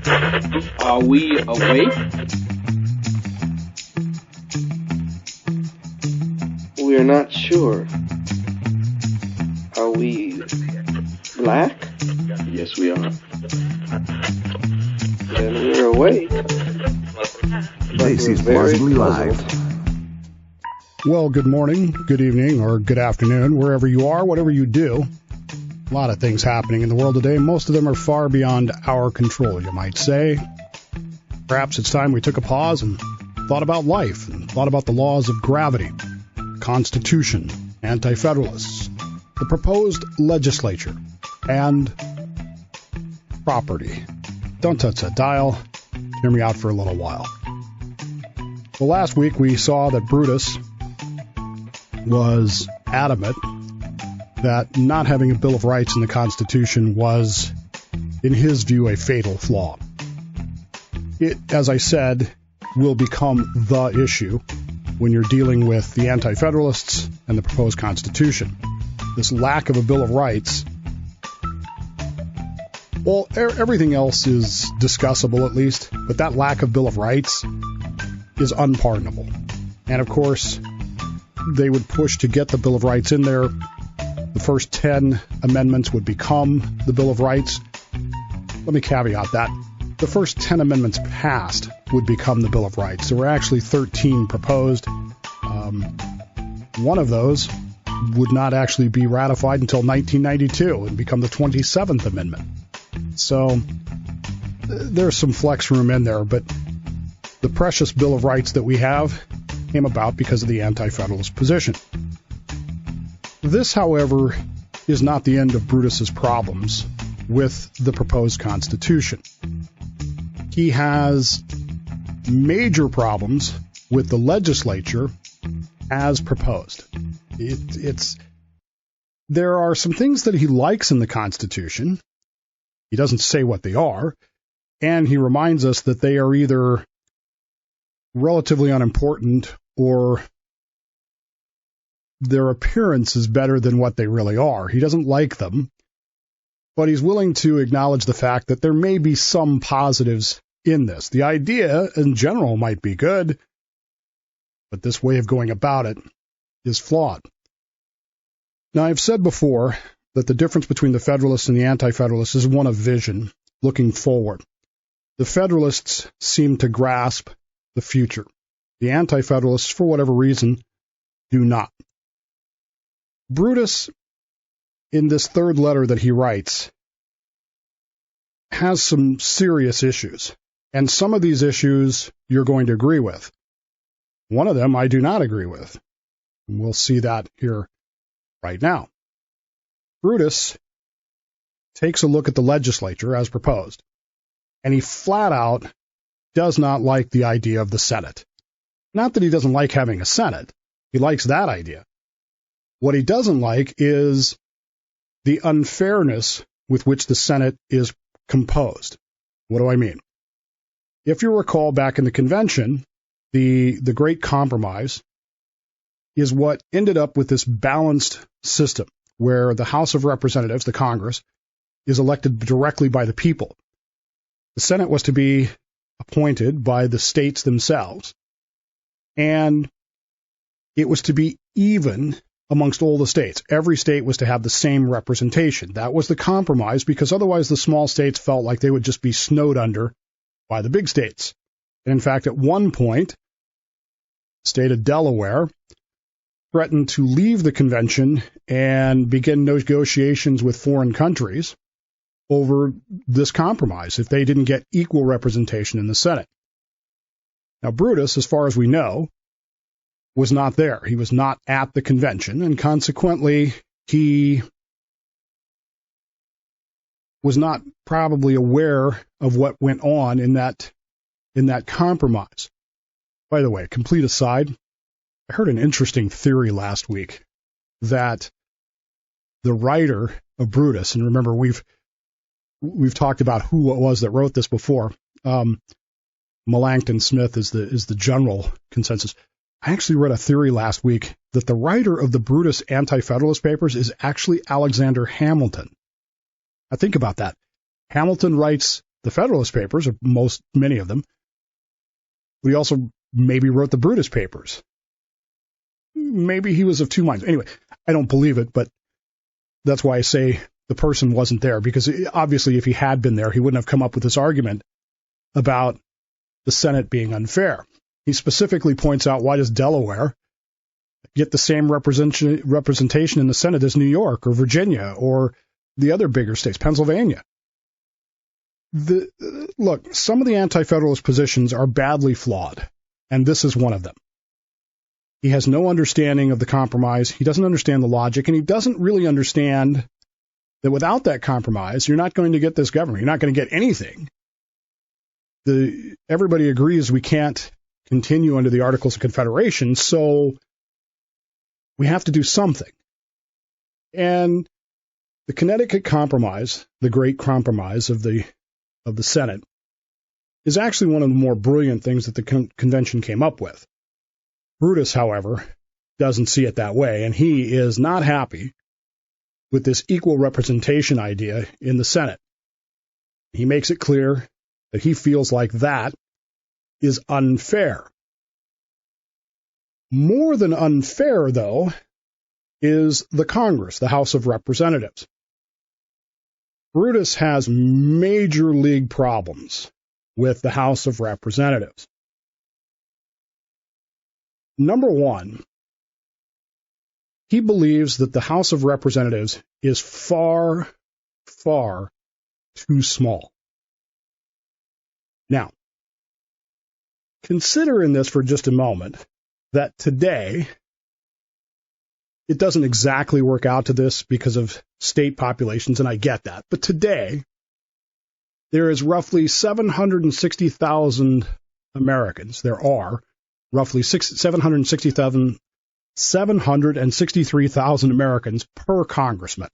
Are we awake? We're not sure. Are we black? Yes, we are. Then we're awake. This is Plausibly Live. Well, good morning, good evening, or good afternoon, wherever you are, whatever you do. A lot of things happening in the world today. Most of them are far beyond our control, you might say. Perhaps it's time we took a pause and thought about life, and thought about the laws of gravity, Constitution, Anti-Federalists, the proposed legislature, and property. Don't touch that dial. Hear me out for a little while. Well, last week we saw that Brutus was adamant that not having a Bill of Rights in the Constitution was, in his view, a fatal flaw. It, as I said, will become the issue when you're dealing with the Anti-Federalists and the proposed Constitution. This lack of a Bill of Rights, well, everything else is discussable at least, but that lack of Bill of Rights is unpardonable. And of course, they would push to get the Bill of Rights in there. The first 10 amendments would become the Bill of Rights. Let me caveat that. The first 10 amendments passed would become the Bill of Rights. There were actually 13 proposed. One of those would not actually be ratified until 1992 and become the 27th Amendment. So there's some flex room in there, but the precious Bill of Rights that we have came about because of the Anti-Federalist position. This, however, is not the end of Brutus's problems with the proposed Constitution. He has major problems with the legislature as proposed. There are some things that he likes in the Constitution. He doesn't say what they are, and he reminds us that they are either relatively unimportant or their appearance is better than what they really are. He doesn't like them, but he's willing to acknowledge the fact that there may be some positives in this. The idea in general might be good, but this way of going about it is flawed. Now, I've said before that the difference between the Federalists and the Anti-Federalists is one of vision, looking forward. The Federalists seem to grasp the future. The Anti-Federalists, for whatever reason, do not. Brutus, in this third letter that he writes, has some serious issues. And some of these issues you're going to agree with. One of them I do not agree with. And we'll see that here right now. Brutus takes a look at the legislature as proposed, and he flat out does not like the idea of the Senate. Not that he doesn't like having a Senate. He likes that idea. What he doesn't like is the unfairness with which the Senate is composed. What do I mean? If you recall back in the convention, the Great Compromise is what ended up with this balanced system where the House of Representatives, the Congress, is elected directly by the people. The Senate was to be appointed by the states themselves, and it was to be even amongst all the states. Every state was to have the same representation. That was the compromise, because otherwise the small states felt like they would just be snowed under by the big states. And in fact, at one point, the state of Delaware threatened to leave the convention and begin negotiations with foreign countries over this compromise if they didn't get equal representation in the Senate. Now, Brutus, as far as we know, was not there. He was not at the convention, and consequently, he was not probably aware of what went on in that compromise. By the way, complete aside, I heard an interesting theory last week that the writer of Brutus, and remember we've talked about who it was that wrote this before. Melanchthon Smith is the general consensus. I actually read a theory last week that the writer of the Brutus Anti-Federalist papers is actually Alexander Hamilton. Now think about that. Hamilton writes the Federalist Papers, or many of them. But he also maybe wrote the Brutus Papers. Maybe he was of two minds. Anyway, I don't believe it, but that's why I say the person wasn't there, because obviously if he had been there, he wouldn't have come up with this argument about the Senate being unfair. He specifically points out, why does Delaware get the same representation in the Senate as New York or Virginia or the other bigger states, Pennsylvania? Look, some of the anti-federalist positions are badly flawed, and this is one of them. He has no understanding of the compromise. He doesn't understand the logic, and he doesn't really understand that without that compromise, you're not going to get this government. You're not going to get anything. Everybody agrees we can't continue under the Articles of Confederation, so we have to do something. And the Connecticut Compromise, the great compromise of the Senate, is actually one of the more brilliant things that the convention came up with. Brutus, however, doesn't see it that way, and he is not happy with this equal representation idea in the Senate. He makes it clear that he feels like that is unfair. More than unfair, though, is the Congress, the House of Representatives. Brutus has major league problems with the House of Representatives. Number one, he believes that the House of Representatives is far, far too small. Now, consider in this for just a moment that today, it doesn't exactly work out to this because of state populations, and I get that. But today, there is roughly 760,000 Americans. There are roughly 763,000 Americans per congressman.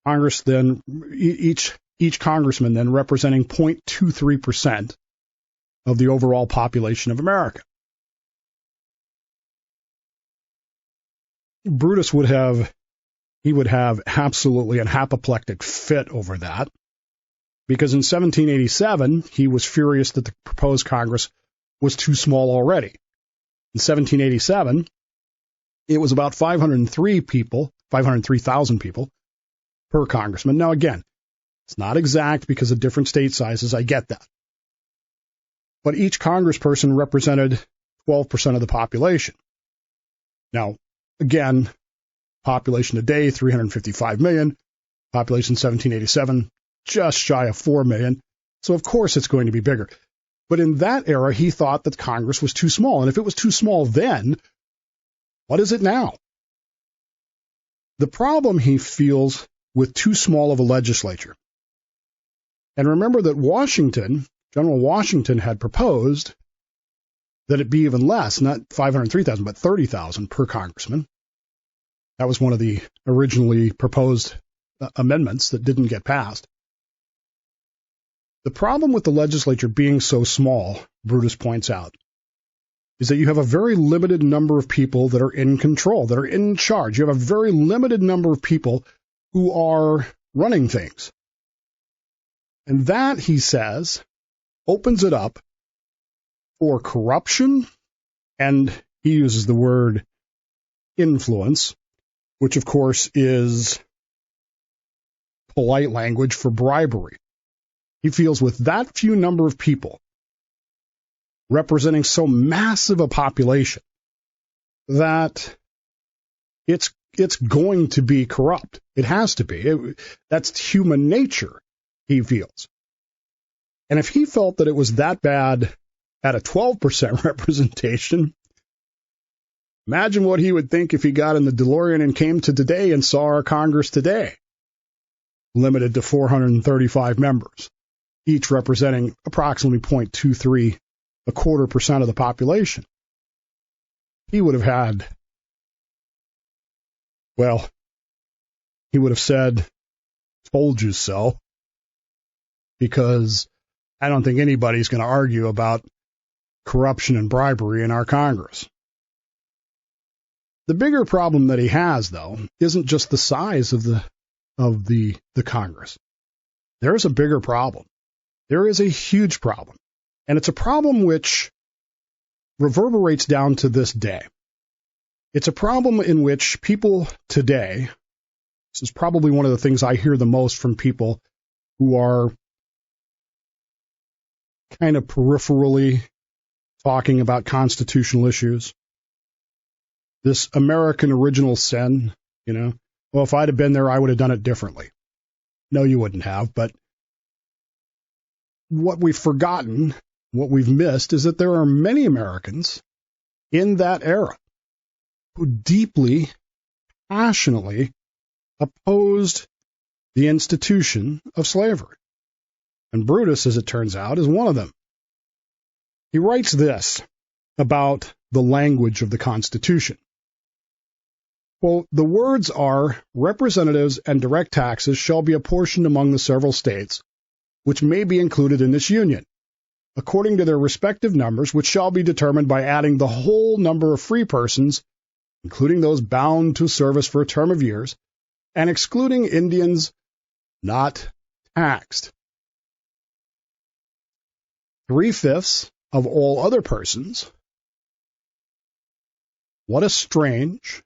Congress then, each congressman then representing 0.23% of the overall population of America. Brutus would have absolutely an apoplectic fit over that, because in 1787, he was furious that the proposed Congress was too small already. In 1787, it was about 503,000 people per congressman. Now, again, it's not exact because of different state sizes. I get that. But each congressperson represented 12% of the population. Now, again, population today, 355 million. Population 1787, just shy of 4 million. So, of course, it's going to be bigger. But in that era, he thought that Congress was too small. And if it was too small then, what is it now? The problem he feels with too small of a legislature. And remember that General Washington had proposed that it be even less, not 503,000, but 30,000 per congressman. That was one of the originally proposed amendments that didn't get passed. The problem with the legislature being so small, Brutus points out, is that you have a very limited number of people that are in control, that are in charge. You have a very limited number of people who are running things. And that, he says, opens it up for corruption, and he uses the word influence, which of course is polite language for bribery. He feels with that few number of people representing so massive a population that it's going to be corrupt. It has to be. That's human nature, he feels. And if he felt that it was that bad at a 12% representation, imagine what he would think if he got in the DeLorean and came to today and saw our Congress today, limited to 435 members, each representing approximately 0.23, a quarter% of the population. He would have had, well, he would have said, told you so, because I don't think anybody's going to argue about corruption and bribery in our Congress. The bigger problem that he has, though, isn't just the size of the Congress. there is a bigger problem. There is a huge problem. And it's a problem which reverberates down to this day. It's a problem in which people today, this is probably one of the things I hear the most from people who are kind of peripherally talking about constitutional issues. This American original sin, well, if I'd have been there, I would have done it differently. No, you wouldn't have, but what we've forgotten, what we've missed, is that there are many Americans in that era who deeply, passionately opposed the institution of slavery. And Brutus, as it turns out, is one of them. He writes this about the language of the Constitution. Quote, the words are, representatives and direct taxes shall be apportioned among the several states, which may be included in this union, according to their respective numbers, which shall be determined by adding the whole number of free persons, including those bound to service for a term of years, and excluding Indians not taxed. 3/5 of all other persons. What a strange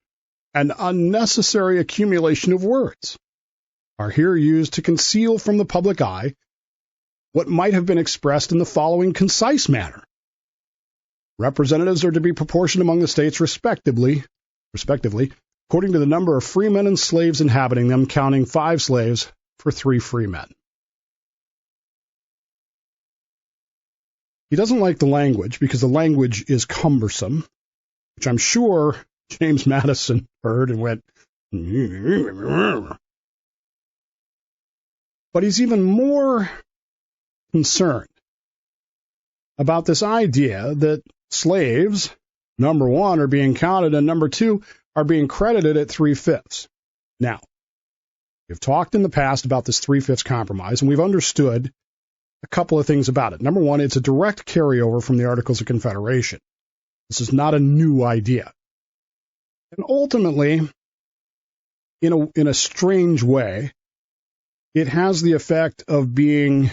and unnecessary accumulation of words are here used to conceal from the public eye what might have been expressed in the following concise manner. Representatives are to be proportioned among the states respectively, according to the number of freemen and slaves inhabiting them, counting 5 slaves for 3 free men. He doesn't like the language because the language is cumbersome, which I'm sure James Madison heard and went, but he's even more concerned about this idea that slaves, number one, are being counted, and number two, are being credited at 3/5. Now, we've talked in the past about this 3/5 compromise, and we've understood a couple of things about it. Number one, it's a direct carryover from the Articles of Confederation. This is not a new idea. And ultimately, in a strange way, it has the effect of being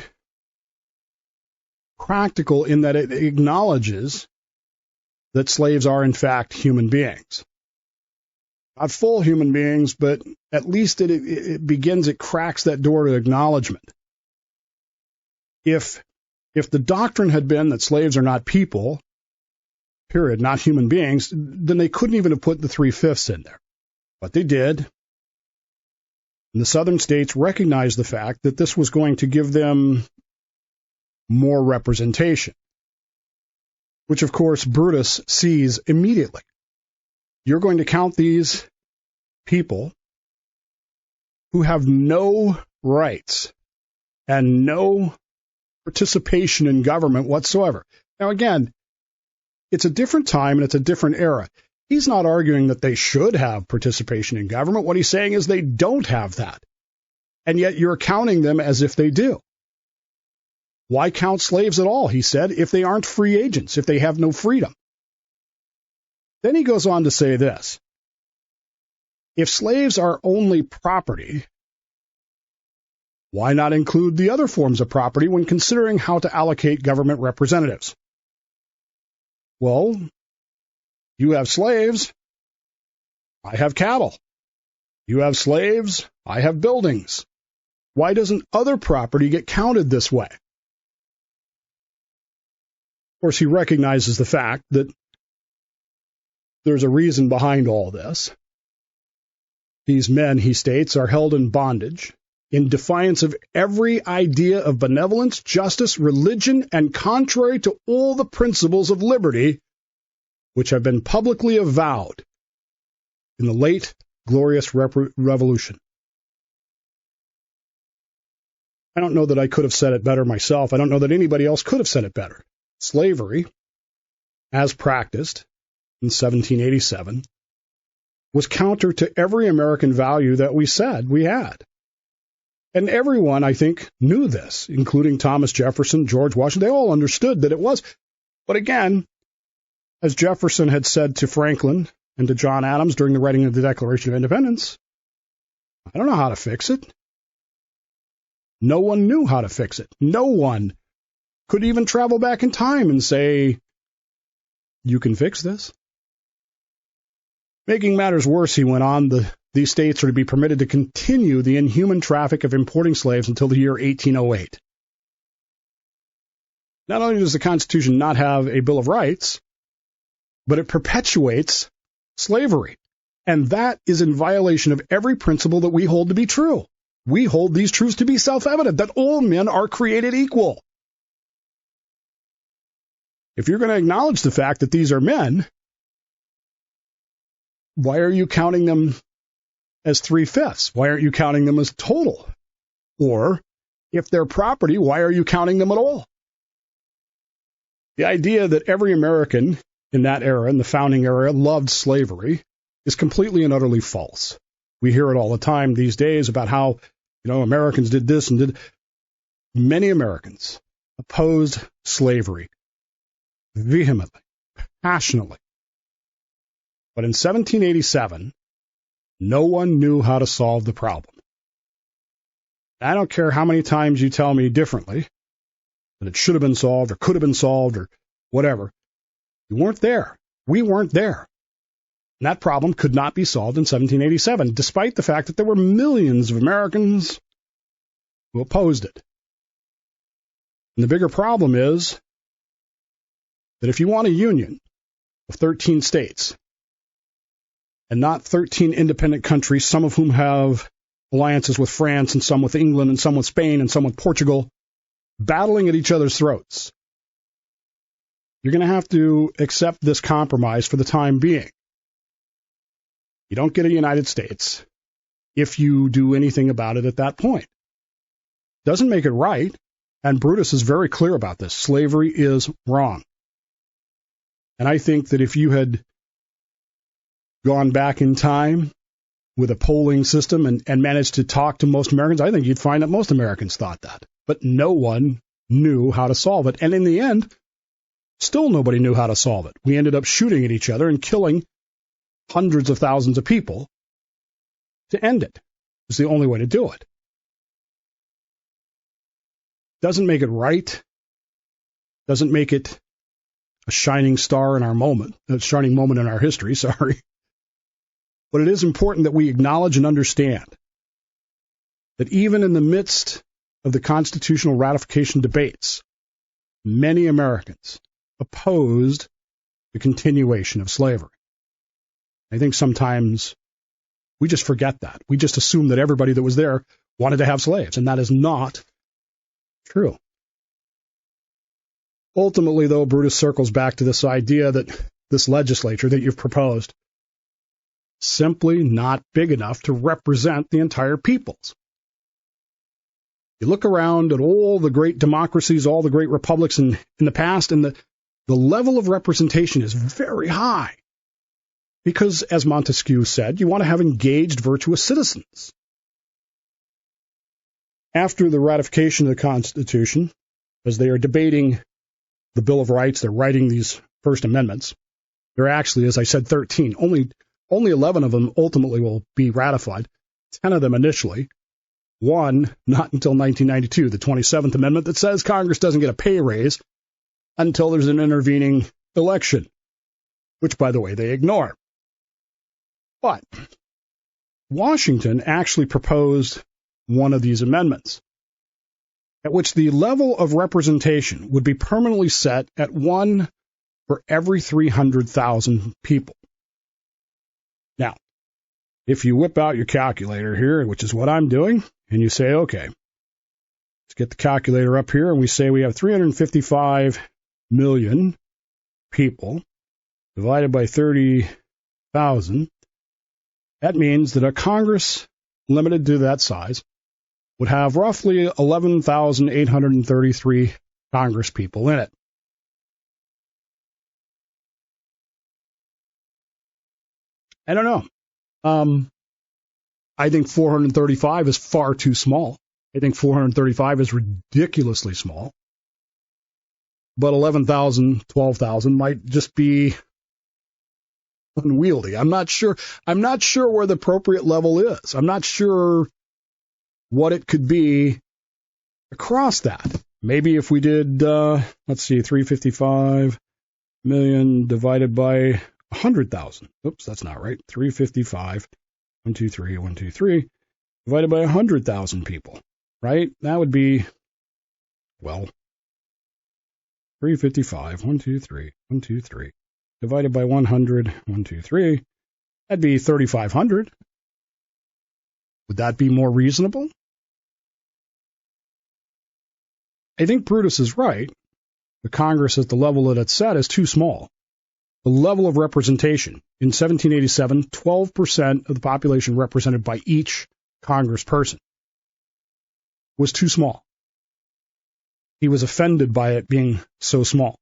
practical in that it acknowledges that slaves are, in fact, human beings. Not full human beings, but at least it cracks that door to acknowledgement. If the doctrine had been that slaves are not people, period, not human beings, then they couldn't even have put the 3/5 in there. But they did. And the southern states recognized the fact that this was going to give them more representation, which, of course, Brutus sees immediately. You're going to count these people who have no rights and no participation in government whatsoever. Now, again, it's a different time and it's a different era. He's not arguing that they should have participation in government. What he's saying is they don't have that. And yet you're counting them as if they do. Why count slaves at all, he said, if they aren't free agents, if they have no freedom? Then he goes on to say this. If slaves are only property, why not include the other forms of property when considering how to allocate government representatives? Well, you have slaves, I have cattle. You have slaves, I have buildings. Why doesn't other property get counted this way? Of course, he recognizes the fact that there's a reason behind all this. These men, he states, are held in bondage in defiance of every idea of benevolence, justice, religion, and contrary to all the principles of liberty which have been publicly avowed in the late glorious revolution. I don't know that I could have said it better myself. I don't know that anybody else could have said it better. Slavery, as practiced in 1787, was counter to every American value that we said we had. And everyone, I think, knew this, including Thomas Jefferson, George Washington. They all understood that it was. But again, as Jefferson had said to Franklin and to John Adams during the writing of the Declaration of Independence, I don't know how to fix it. No one knew how to fix it. No one could even travel back in time and say, you can fix this. Making matters worse, he went on, these states are to be permitted to continue the inhuman traffic of importing slaves until the year 1808. Not only does the Constitution not have a Bill of Rights, but it perpetuates slavery. And that is in violation of every principle that we hold to be true. We hold these truths to be self-evident, that all men are created equal. If you're going to acknowledge the fact that these are men, why are you counting them as 3/5? Why aren't you counting them as total? Or, if they're property, why are you counting them at all? The idea that every American in that era, in the founding era, loved slavery is completely and utterly false. We hear it all the time these days about how, Americans did this and did. Many Americans opposed slavery vehemently, passionately. But in 1787, no one knew how to solve the problem. I don't care how many times you tell me differently, that it should have been solved or could have been solved or whatever. You weren't there. We weren't there. And that problem could not be solved in 1787, despite the fact that there were millions of Americans who opposed it. And the bigger problem is that if you want a union of 13 states, and not 13 independent countries, some of whom have alliances with France and some with England and some with Spain and some with Portugal, battling at each other's throats, you're going to have to accept this compromise for the time being. You don't get a United States if you do anything about it at that point. Doesn't make it right, and Brutus is very clear about this. Slavery is wrong. And I think that if you had gone back in time with a polling system and managed to talk to most Americans, I think you'd find that most Americans thought that. But no one knew how to solve it. And in the end, still nobody knew how to solve it. We ended up shooting at each other and killing hundreds of thousands of people to end it. It's the only way to do it. Doesn't make it right. Doesn't make it a shining star in our moment, a shining moment in our history, sorry. But it is important that we acknowledge and understand that even in the midst of the constitutional ratification debates, many Americans opposed the continuation of slavery. I think sometimes we just forget that. We just assume that everybody that was there wanted to have slaves, and that is not true. Ultimately, though, Brutus circles back to this idea that this legislature that you've proposed simply not big enough to represent the entire peoples. You look around at all the great democracies, all the great republics in the past, and the level of representation is very high. Because, as Montesquieu said, you want to have engaged, virtuous citizens. After the ratification of the Constitution, as they are debating the Bill of Rights, they're writing these First Amendments. There are actually, as I said, 13. Only 11 of them ultimately will be ratified, 10 of them initially. One, not until 1992, the 27th Amendment that says Congress doesn't get a pay raise until there's an intervening election, which, by the way, they ignore. But Washington actually proposed one of these amendments, at which the level of representation would be permanently set at 1 for every 300,000 people. Now, if you whip out your calculator here, which is what I'm doing, and you say, okay, let's get the calculator up here, and we say we have 355 million people divided by 30,000. That means that a Congress limited to that size would have roughly 11,833 Congress people in it. I don't know. I think 435 is far too small. I think 435 is ridiculously small. But 11,000, 12,000 might just be unwieldy. I'm not sure where the appropriate level is. I'm not sure what it could be across that. Maybe if we did, 355 million divided by 100,000. Oops, that's not right. 355, 123, divided by 100,000 people, right? That would be, 355, 123, divided by 100, 123, that'd be 3,500. Would that be more reasonable? I think Brutus is right. The Congress at the level that it's set is too small. The level of representation in 1787, 12% of the population represented by each congressperson was too small. He was offended by it being so small.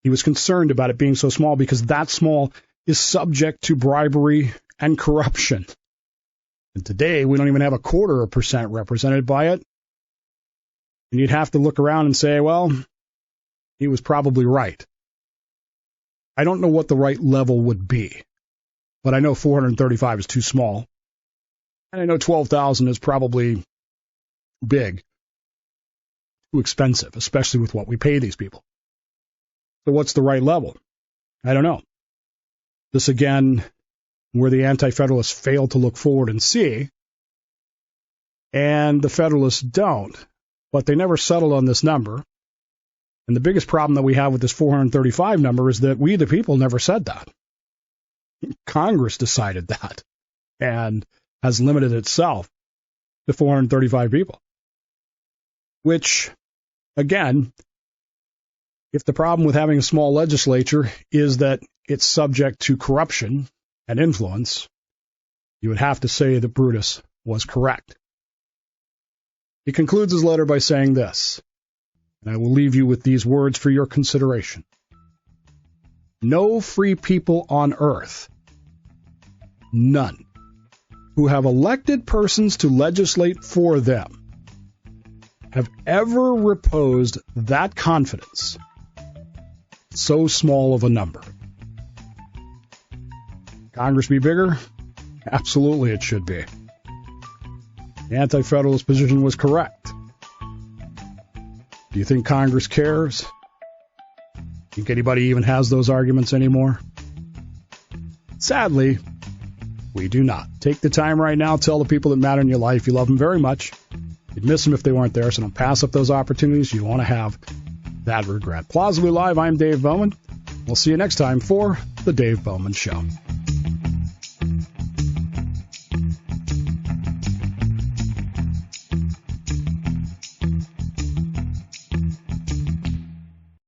He was concerned about it being so small because that small is subject to bribery and corruption. And today, we don't even have 0.25% represented by it. And you'd have to look around and say, well, he was probably right. I don't know what the right level would be, but I know 435 is too small. And I know 12,000 is probably big. Too expensive, especially with what we pay these people. So what's the right level? I don't know. This again, where the Anti-Federalists fail to look forward and see, and the Federalists don't, but they never settled on this number. And the biggest problem that we have with this 435 number is that we, the people, never said that. Congress decided that and has limited itself to 435 people. Which, again, if the problem with having a small legislature is that it's subject to corruption and influence, you would have to say that Brutus was correct. He concludes his letter by saying this, and I will leave you with these words for your consideration. No free people on earth, none, who have elected persons to legislate for them, have ever reposed that confidence, so small of a number. Congress be bigger? Absolutely it should be. The Anti-Federalist position was correct. Do you think Congress cares? Think anybody even has those arguments anymore? Sadly, we do not. Take the time right now, tell the people that matter in your life you love them very much. You'd miss them if they weren't there, so don't pass up those opportunities. You don't want to have that regret. Plausibly Live, I'm Dave Bowman. We'll see you next time for The Dave Bowman Show.